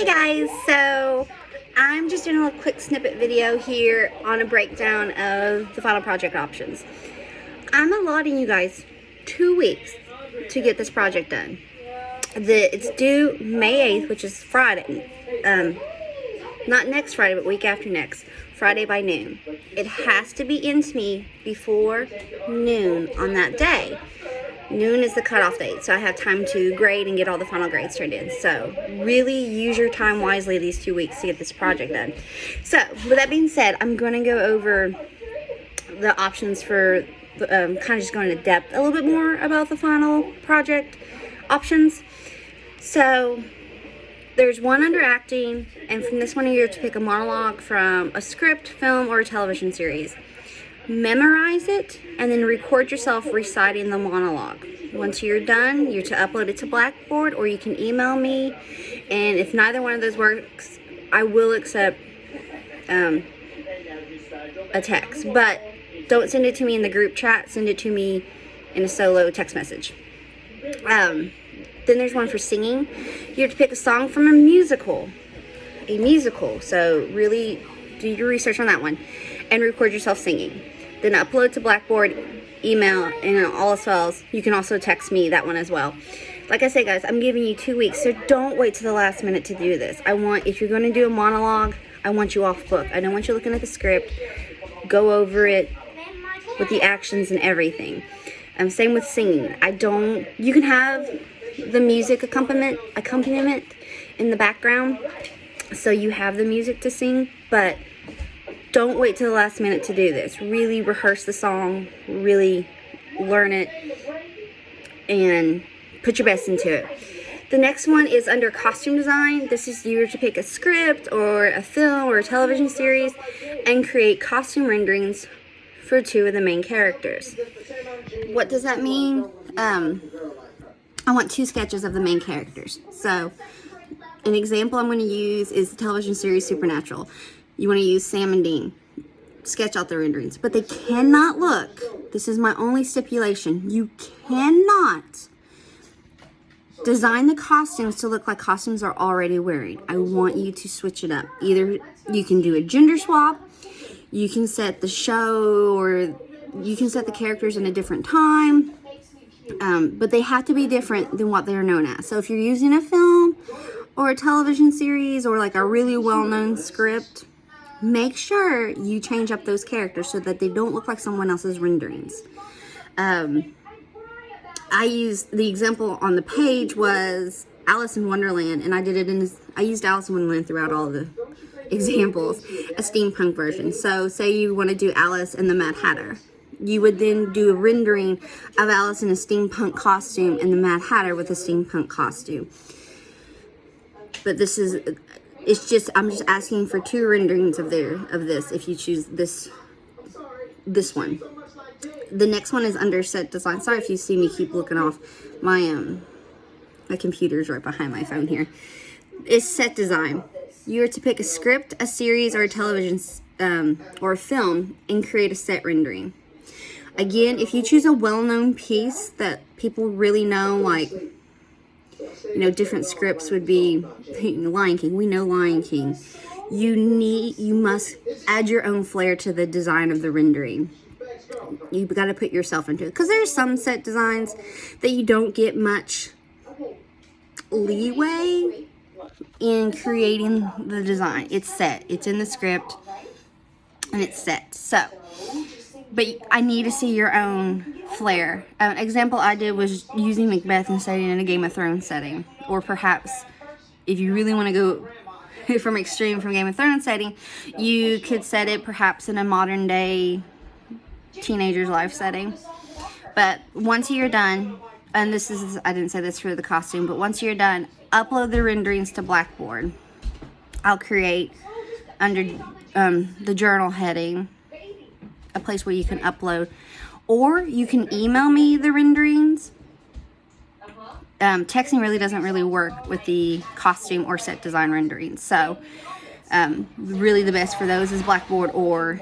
Hey guys, so I'm just doing a little quick snippet video here on a breakdown of the final project options. I'm allotting you guys 2 weeks to get this project done. It's due May 8th, which is Friday. Not next Friday, but week after next. Friday by noon. It has to be into me before noon on that day. Noon is the cutoff date, so I have time to grade and get all the final grades turned in. So really use your time wisely these 2 weeks to get this project done. So with that being said, I'm going to go over the options for kind of just going into depth a little bit more about the final project options. So there's one under acting, and from this one you have to pick a monologue from a script, film, or a television series. Memorize it and then record yourself reciting the monologue. Once you're done, you're to upload it to Blackboard, or you can email me, and if neither one of those works, I will accept a text, but don't send it to me in the group chat. Send it to me in a solo text message. Then there's one for singing. You have to pick a song from a musical, so really do your research on that one and record yourself singing. Then upload to Blackboard, email, and all else fails, you can also text me that one as well. Like I say, guys, I'm giving you 2 weeks, so don't wait to the last minute to do this. If you're going to do a monologue, I want you off book. I don't want you looking at the script. Go over it with the actions and everything. Same with singing. You can have the music accompaniment in the background, so you have the music to sing, but don't wait till the last minute to do this. Really rehearse the song, really learn it, and put your best into it. The next one is under costume design. This is you to pick a script or a film or a television series and create costume renderings for 2 of the main characters. What does that mean? I want 2 sketches of the main characters. So an example I'm going to use is the television series Supernatural. You want to use Sam and Dean. Sketch out the renderings. But they cannot look. This is my only stipulation. You cannot design the costumes to look like costumes are already wearing. I want you to switch it up. Either you can do a gender swap, you can set the show, or you can set the characters in a different time. But they have to be different than what they're known as. So if you're using a film or a television series or like a really well-known script, make sure you change up those characters so that they don't look like someone else's renderings. I used the example on the page was Alice in Wonderland, and I used Alice in Wonderland throughout all of the examples, a steampunk version. So say you want to do Alice and the Mad Hatter. You would then do a rendering of Alice in a steampunk costume and the Mad Hatter with a steampunk costume. But I'm just asking for 2 renderings of this if you choose this one. The next one is under set design. Sorry if you see me keep looking off. My computer's right behind my phone here. It's set design. You are to pick a script, a series, or a television or a film and create a set rendering. Again, if you choose a well-known piece that people really know, like, different scripts would be Lion King. We know Lion King. You must add your own flair to the design of the rendering. You've got to put yourself into it. Because there's some set designs that you don't get much leeway in creating the design. It's set. It's in the script. And it's set. But I need to see your own flair. An example I did was using Macbeth and setting in a Game of Thrones setting. Or perhaps, if you really want to go from extreme from Game of Thrones setting, you could set it perhaps in a modern day teenager's life setting. But once you're done, and I didn't say this for the costume, but once you're done, upload the renderings to Blackboard. I'll create under the journal heading a place where you can upload, or you can email me the renderings. Texting really doesn't work with the costume or set design renderings, so really the best for those is Blackboard or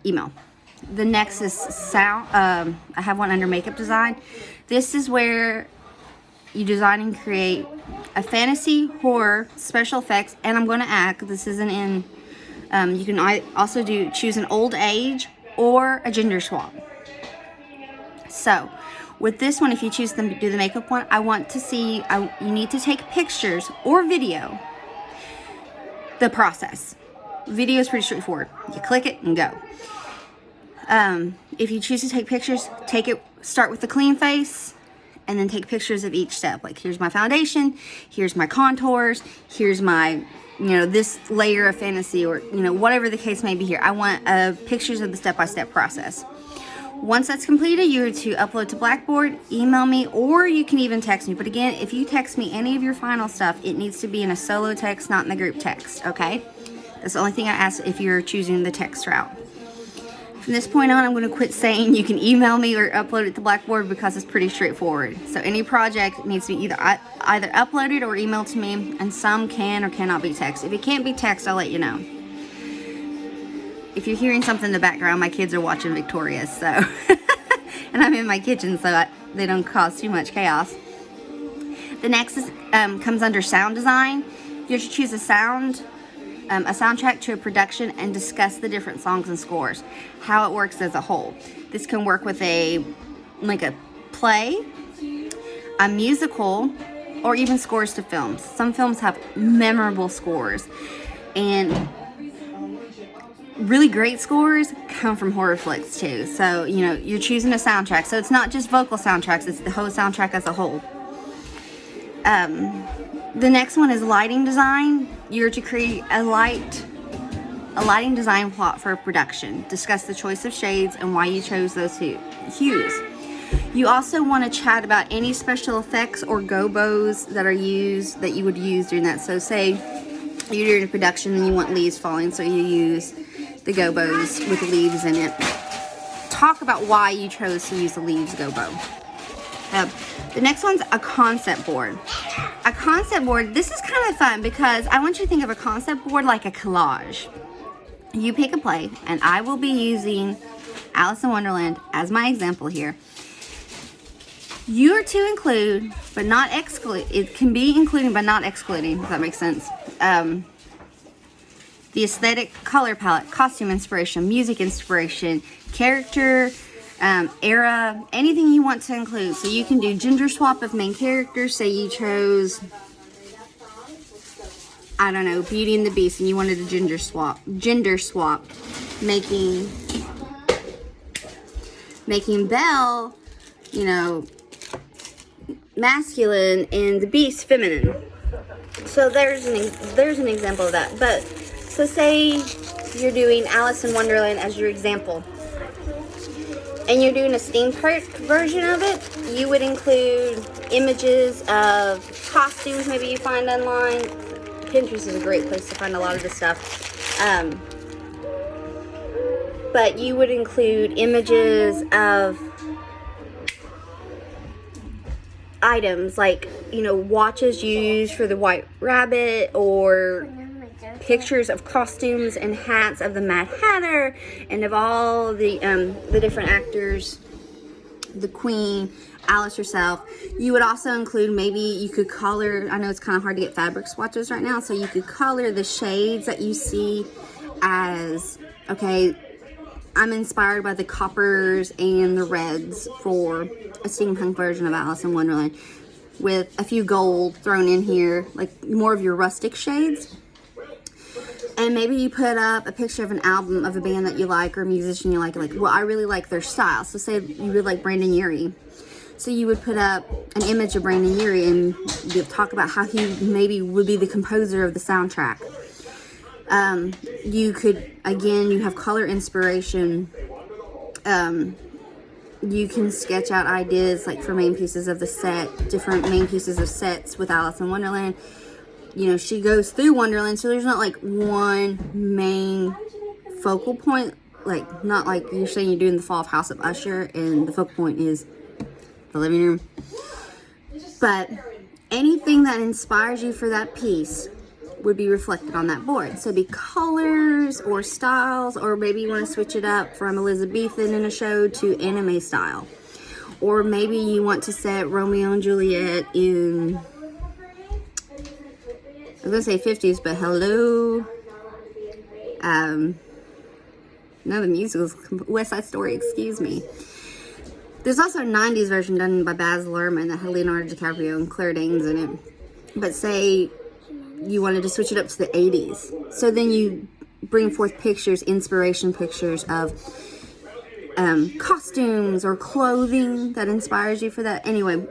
email. The next is sound. I have one under makeup design. This is where you design and create a fantasy, horror, special effects, and I'm going to act. This isn't in. You can also choose an old age or a gender swap. So, with this one, if you choose to do the makeup one, I want to see. You need to take pictures or video. The process. Video is pretty straightforward. You click it and go. If you choose to take pictures, start with the clean face, and then take pictures of each step. Like, here's my foundation, here's my contours, here's my, this layer of fantasy, or, whatever the case may be here. I want pictures of the step-by-step process. Once that's completed, you're to upload to Blackboard, email me, or you can even text me. But again, if you text me any of your final stuff, it needs to be in a solo text, not in the group text, okay? That's the only thing I ask if you're choosing the text route. From this point on, I'm going to quit saying you can email me or upload it to Blackboard because it's pretty straightforward. So any project needs to be either uploaded or emailed to me, and some can or cannot be text. If it can't be text, I'll let you know. If you're hearing something in the background, my kids are watching Victorious, so and I'm in my kitchen, so they don't cause too much chaos. The next comes under sound design. You have to choose a soundtrack to a production and discuss the different songs and scores, how it works as a whole. This can work with a play, a musical, or even scores to films. Some films have memorable scores, and really great scores come from horror flicks too. So, you're choosing a soundtrack. So it's not just vocal soundtracks, it's the whole soundtrack as a whole. The next one is lighting design. You're to create a lighting design plot for a production. Discuss the choice of shades and why you chose those hues. You also want to chat about any special effects or gobos that you would use during that. So say you're doing a production and you want leaves falling, so you use the gobos with leaves in it. Talk about why you chose to use the leaves gobo. The next one's a concept board. A concept board, this is kind of fun because I want you to think of a concept board like a collage. You pick a play, and I will be using Alice in Wonderland as my example here. You are to include, but not exclude. It can be including, but not excluding, if that makes sense. The aesthetic, color palette, costume inspiration, music inspiration, character, era, anything you want to include. So you can do gender swap of main characters. Say you chose, I don't know, Beauty and the Beast, and you wanted a gender swap, making Belle, masculine and the Beast feminine. So there's an example of that. But so say you're doing Alice in Wonderland as your example, and you're doing a steampunk version of it. You would include images of costumes maybe you find online. Pinterest is a great place to find a lot of this stuff. But you would include images of items like, watches used for the White Rabbit, or pictures of costumes and hats of the Mad Hatter and of all the different actors, the Queen, Alice herself. You would also include, maybe you could color, I know it's kind of hard to get fabric swatches right now, so you could color the shades that you see as, okay, I'm inspired by the coppers and the reds for a steampunk version of Alice in Wonderland, with a few gold thrown in here, like more of your rustic shades. And maybe you put up a picture of an album of a band that you like, or a musician you like, well, I really like their style. So say you really like Brandon Urie. So you would put up an image of Brandon Urie and you'd talk about how he maybe would be the composer of the soundtrack. You could, again, you have color inspiration. You can sketch out ideas like for main pieces of the set, different main pieces of sets with Alice in Wonderland. She goes through Wonderland, so there's not like one main focal point, like not like you're saying you're doing the Fall of House of Usher and the focal point is the living room. But anything that inspires you for that piece would be reflected on that board. So it'd be colors or styles, or maybe you want to switch it up from Elizabethan in a show to anime style. Or maybe you want to set Romeo and Juliet in I was gonna say 50s, but hello. No, the musicals, West Side Story, excuse me. There's also a 90s version done by Baz Luhrmann that had Leonardo DiCaprio and Claire Danes in it. But say you wanted to switch it up to the 80s. So then you bring forth pictures, inspiration pictures of costumes or clothing that inspires you for that. Anyway,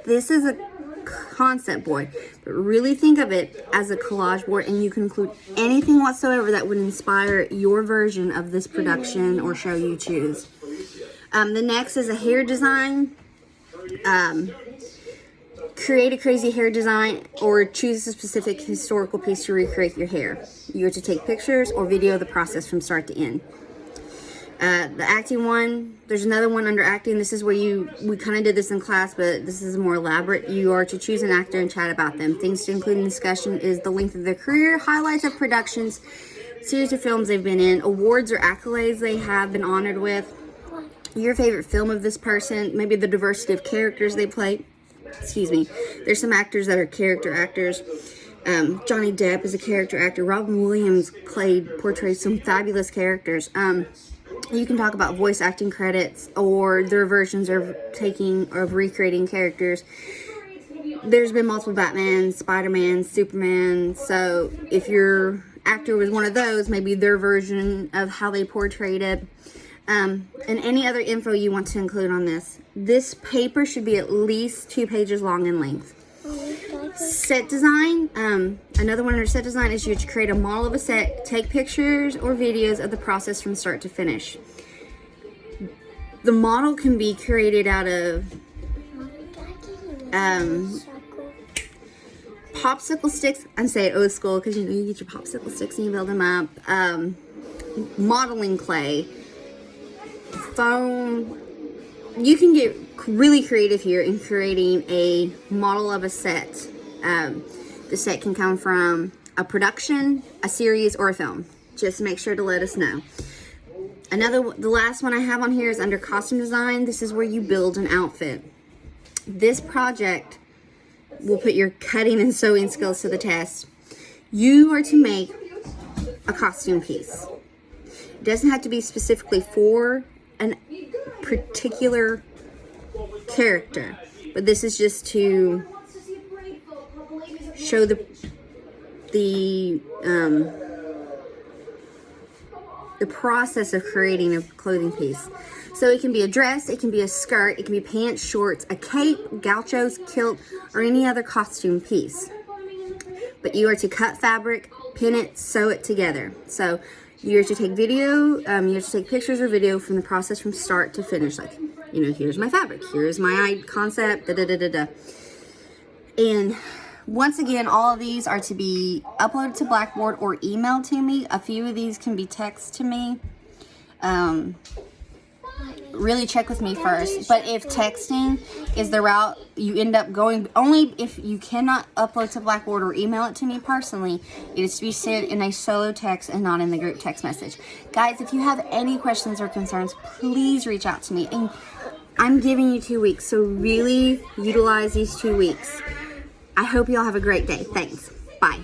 this is a concept board, but really think of it as a collage board, and you can include anything whatsoever that would inspire your version of this production or show you choose. The next is a hair design. Create a crazy hair design or choose a specific historical piece to recreate your hair. You are to take pictures or video the process from start to end. The acting one, there's another one under acting. This is where we kind of did this in class, but this is more elaborate. You are to choose an actor and chat about them. Things to include in discussion is the length of their career, highlights of productions, series of films they've been in, awards or accolades they have been honored with, your favorite film of this person, maybe the diversity of characters they play. Excuse me. There's some actors that are character actors. Johnny Depp is a character actor. Robin Williams portrayed some fabulous characters. You can talk about voice acting credits or their versions of recreating characters. There's been multiple Batman, Spider-Man, Superman. So if your actor was one of those, maybe their version of how they portrayed it. And any other info you want to include on this. This paper should be at least 2 pages long in length. Set design. Another one under set design is you to create a model of a set, take pictures or videos of the process from start to finish. The model can be created out of popsicle sticks. I'm saying old school because you get your popsicle sticks and you build them up. Modeling clay, foam. You can get really creative here in creating a model of a set. The set can come from a production, a series, or a film. Just make sure to let us know. The last one I have on here is under costume design. This is where you build an outfit. This project will put your cutting and sewing skills to the test. You are to make a costume piece. It doesn't have to be specifically for a particular character, but this is just to show the process of creating a clothing piece. So it can be a dress, it can be a skirt, it can be pants, shorts, a cape, gauchos, kilt, or any other costume piece. But you are to cut fabric, pin it, sew it together. So you are to take video, you are to take pictures or video from the process from start to finish. Like, here's my fabric, here's my concept, da-da-da-da-da. And once again, all of these are to be uploaded to Blackboard or emailed to me. A few of these can be text to me. Really check with me first. But if texting is the route you end up going, only if you cannot upload to Blackboard or email it to me personally, it is to be sent in a solo text and not in the group text message. Guys, if you have any questions or concerns, please reach out to me. And I'm giving you 2 weeks, so really utilize these 2 weeks. I hope you all have a great day. Thanks. Bye.